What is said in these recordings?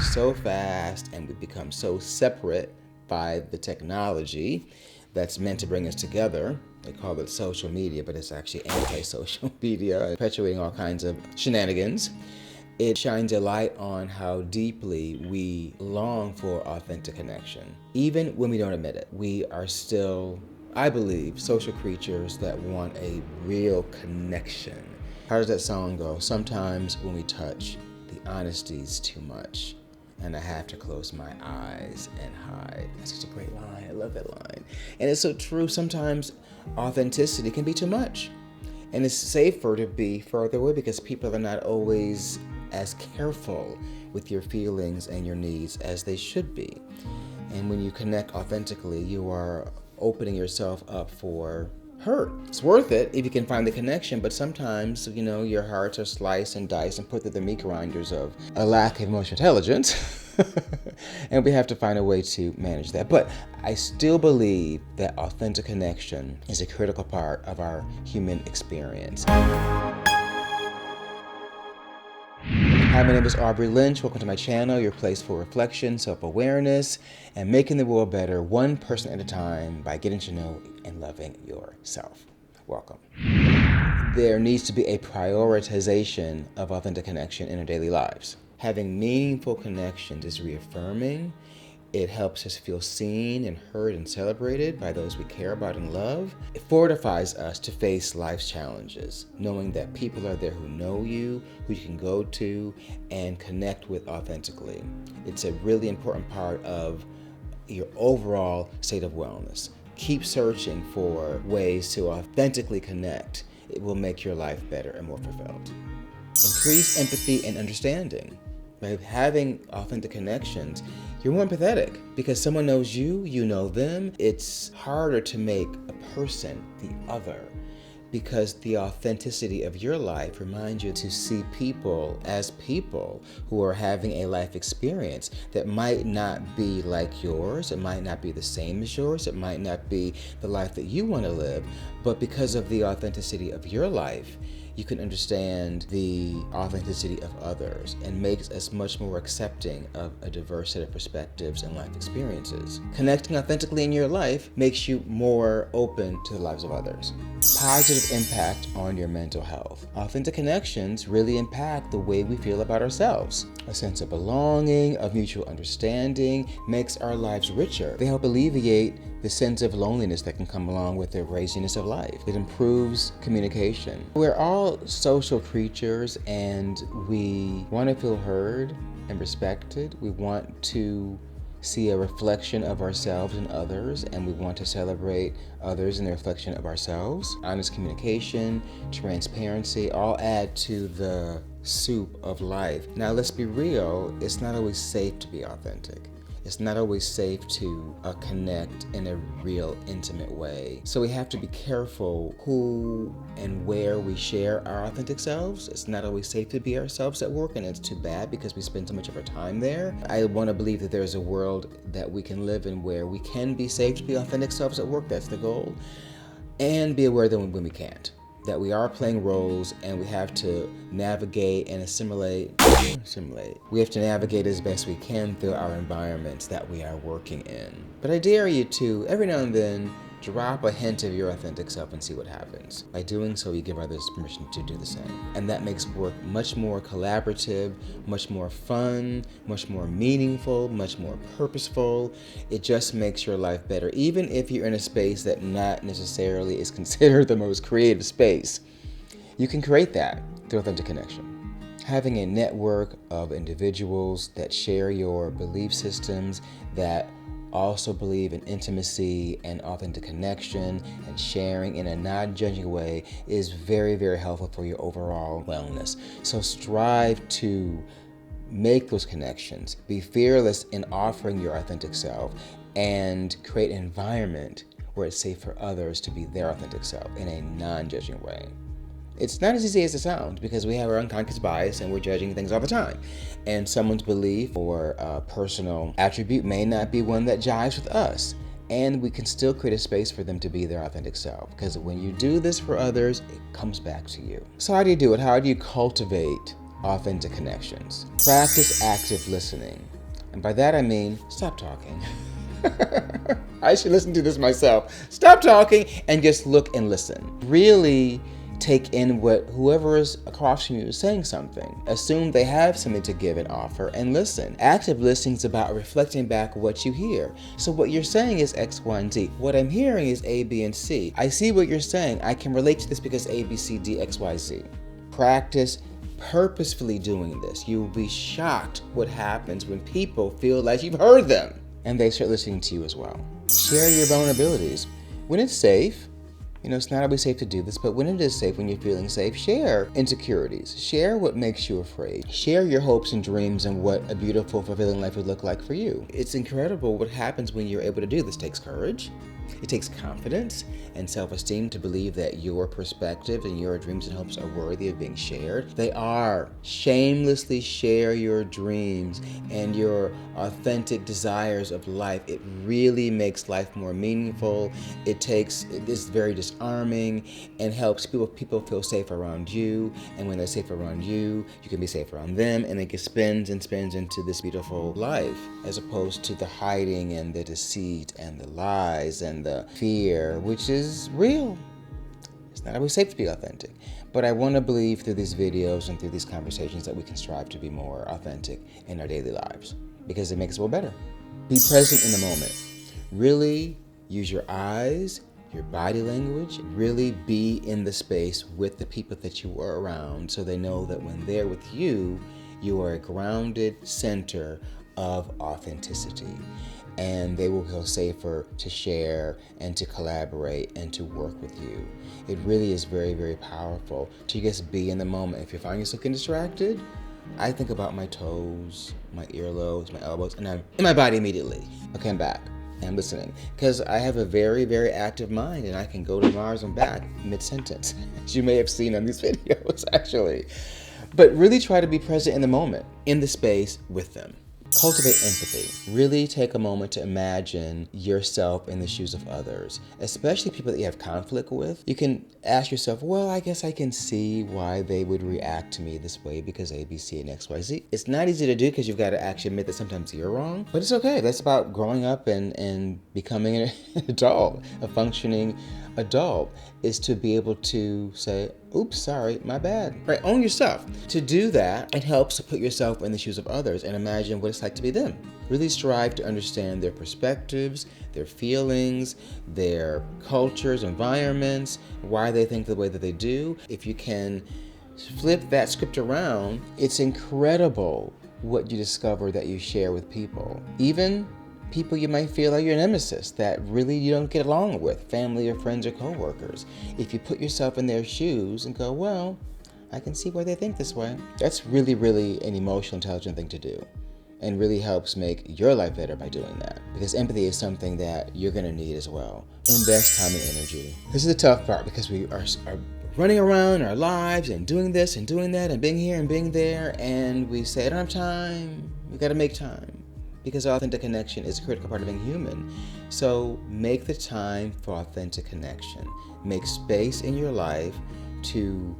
moves so fast and we become so separate by the technology that's meant to bring us together. They call it social media, but it's actually anti-social media, perpetuating all kinds of shenanigans. It shines a light on how deeply we long for authentic connection. Even when we don't admit it, we are still, I believe, social creatures that want a real connection. How does that song go? Sometimes when we touch, the honesty's too much, and I have to close my eyes and hide. That's such a great line. I love that line. And it's so true. Sometimes authenticity can be too much. And it's safer to be further away because people are not always as careful with your feelings and your needs as they should be. And when you connect authentically, you are opening yourself up for hurt. It's worth it if you can find the connection, but sometimes, your hearts are sliced and diced and put through the meat grinders of a lack of emotional intelligence. And we have to find a way to manage that. But I still believe that authentic connection is a critical part of our human experience. Hi, my name is Aubrey Lynch. Welcome to my channel, your place for reflection, self-awareness, and making the world better one person at a time by getting to know and loving yourself. Welcome. There needs to be a prioritization of authentic connection in our daily lives. Having meaningful connections is reaffirming. It helps us feel seen and heard and celebrated by those we care about and love. It fortifies us to face life's challenges, knowing that people are there who know you, who you can go to, and connect with authentically. It's a really important part of your overall state of wellness. Keep searching for ways to authentically connect. It will make your life better and more fulfilled. Increase empathy and understanding. By having authentic connections, you're more empathetic because someone knows you, you know them. It's harder to make a person the other because the authenticity of your life reminds you to see people as people who are having a life experience that might not be like yours. It might not be the same as yours. It might not be the life that you want to live, but because of the authenticity of your life, you can understand the authenticity of others and makes us much more accepting of a diverse set of perspectives and life experiences. Connecting authentically in your life makes you more open to the lives of others. Positive impact on your mental health. Authentic connections really impact the way we feel about ourselves. A sense of belonging, of mutual understanding makes our lives richer. They help alleviate the sense of loneliness that can come along with the craziness of life. It improves communication. We're all social creatures and we want to feel heard and respected. We want to see a reflection of ourselves in others, and we want to celebrate others in the reflection of ourselves. Honest communication, transparency, all add to the soup of life. Now let's be real, it's not always safe to be authentic. It's not always safe to connect in a real intimate way. So we have to be careful who and where we share our authentic selves. It's not always safe to be ourselves at work, and it's too bad because we spend so much of our time there. I want to believe that there's a world that we can live in where we can be safe to be authentic selves at work. That's the goal. And be aware that when we can't. That we are playing roles and we have to navigate and assimilate. We have to navigate as best we can through our environments that we are working in. But I dare you to, every now and then, drop a hint of your authentic self and see what happens. By doing so, you give others permission to do the same. And that makes work much more collaborative, much more fun, much more meaningful, much more purposeful. It just makes your life better, even if you're in a space that not necessarily is considered the most creative space. You can create that through authentic connection. Having a network of individuals that share your belief systems, that also believe in intimacy and authentic connection and sharing in a non-judging way is very, very helpful for your overall wellness. So strive to make those connections. Be fearless in offering your authentic self and create an environment where it's safe for others to be their authentic self in a non-judging way. It's not as easy as it sounds because we have our unconscious bias and we're judging things all the time. And someone's belief or personal attribute may not be one that jives with us. And we can still create a space for them to be their authentic self. Because when you do this for others, it comes back to you. So how do you do it? How do you cultivate authentic connections. Practice active listening. And by that I mean, stop talking. I should listen to this myself. Stop talking and just look and listen. Really take in what whoever is across from you is saying something. Assume they have something to give and offer and listen. Active listening is about reflecting back what you hear. So what you're saying is X, Y, and Z. What I'm hearing is A, B, and C. I see what you're saying. I can relate to this because A, B, C, D, X, Y, Z. Practice purposefully doing this. You will be shocked what happens when people feel like you've heard them and they start listening to you as well. Share your vulnerabilities. When it's safe, it's not always safe to do this, but when it is safe, when you're feeling safe, share insecurities. Share what makes you afraid. Share your hopes and dreams and what a beautiful, fulfilling life would look like for you. It's incredible what happens when you're able to do this. It takes courage. It takes confidence and self-esteem to believe that your perspective and your dreams and hopes are worthy of being shared. They are. Shamelessly share your dreams and your authentic desires of life. It really makes life more meaningful. It is very disarming and helps people feel safe around you. And when they're safe around you, you can be safe around them, and it spins and spins into this beautiful life, as opposed to the hiding and the deceit and the lies and the fear, which is real. It's not always safe to be authentic. But I want to believe through these videos and through these conversations that we can strive to be more authentic in our daily lives, because it makes us a little better. Be present in the moment. Really use your eyes, your body language. Really be in the space with the people that you are around, so they know that when they're with you, you are a grounded center of authenticity. And they will feel safer to share and to collaborate and to work with you. It really is very, very powerful to just be in the moment. If you find yourself getting distracted, I think about my toes, my earlobes, my elbows, and I'm in my body immediately. Okay, I'm back. I'm listening. Because I have a very, very active mind, and I can go to Mars and back mid-sentence, as you may have seen on these videos, actually. But really try to be present in the moment, in the space with them. Cultivate empathy. Really take a moment to imagine yourself in the shoes of others, especially people that you have conflict with. You can ask yourself, well, I guess I can see why they would react to me this way because A, B, C, and X, Y, Z. It's not easy to do because you've got to actually admit that sometimes you're wrong, but it's okay. That's about growing up and becoming an adult, a functioning adult, is to be able to say, oops, sorry, my bad. Right, own yourself. To do that, it helps to put yourself in the shoes of others and imagine what it's like to be them. Really strive to understand their perspectives, their feelings, their cultures, environments, why they think the way that they do. If you can flip that script around, it's incredible what you discover that you share with people. Even people you might feel like your nemesis, that really you don't get along with, family or friends or coworkers. If you put yourself in their shoes and go, well, I can see why they think this way. That's really, really an emotional, intelligent thing to do, and really helps make your life better by doing that. Because empathy is something that you're gonna need as well. Invest time and energy. This is the tough part, because we are running around our lives and doing this and doing that and being here and being there, and we say, I don't have time. We gotta make time. Because authentic connection is a critical part of being human. So make the time for authentic connection. Make space in your life to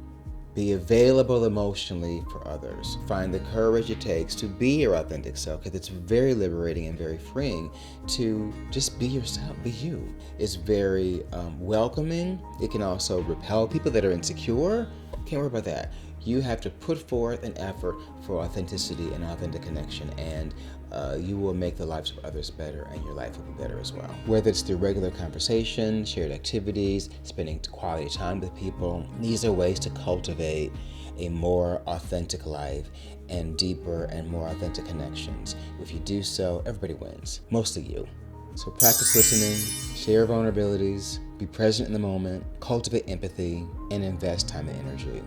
be available emotionally for others. Find the courage it takes to be your authentic self, because it's very liberating and very freeing to just be yourself, be you. It's very welcoming. It can also repel people that are insecure. Can't worry about that. You have to put forth an effort for authenticity and authentic connection, and you will make the lives of others better, and your life will be better as well. Whether it's through regular conversation, shared activities, spending quality time with people, these are ways to cultivate a more authentic life and deeper and more authentic connections. If you do so, everybody wins, mostly you. So practice listening, share vulnerabilities, be present in the moment, cultivate empathy, and invest time and energy.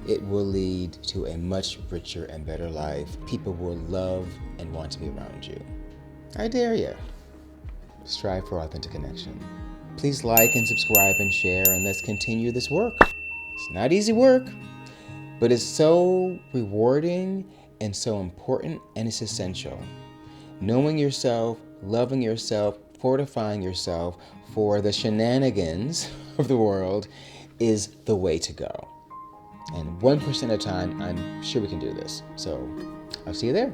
It will lead to a much richer and better life. People will love and want to be around you. I dare you. Strive for authentic connection. Please like and subscribe and share, and let's continue this work. It's not easy work, but it's so rewarding and so important, and it's essential. Knowing yourself, loving yourself, fortifying yourself for the shenanigans of the world is the way to go. And 1% at a time, I'm sure we can do this. So I'll see you there.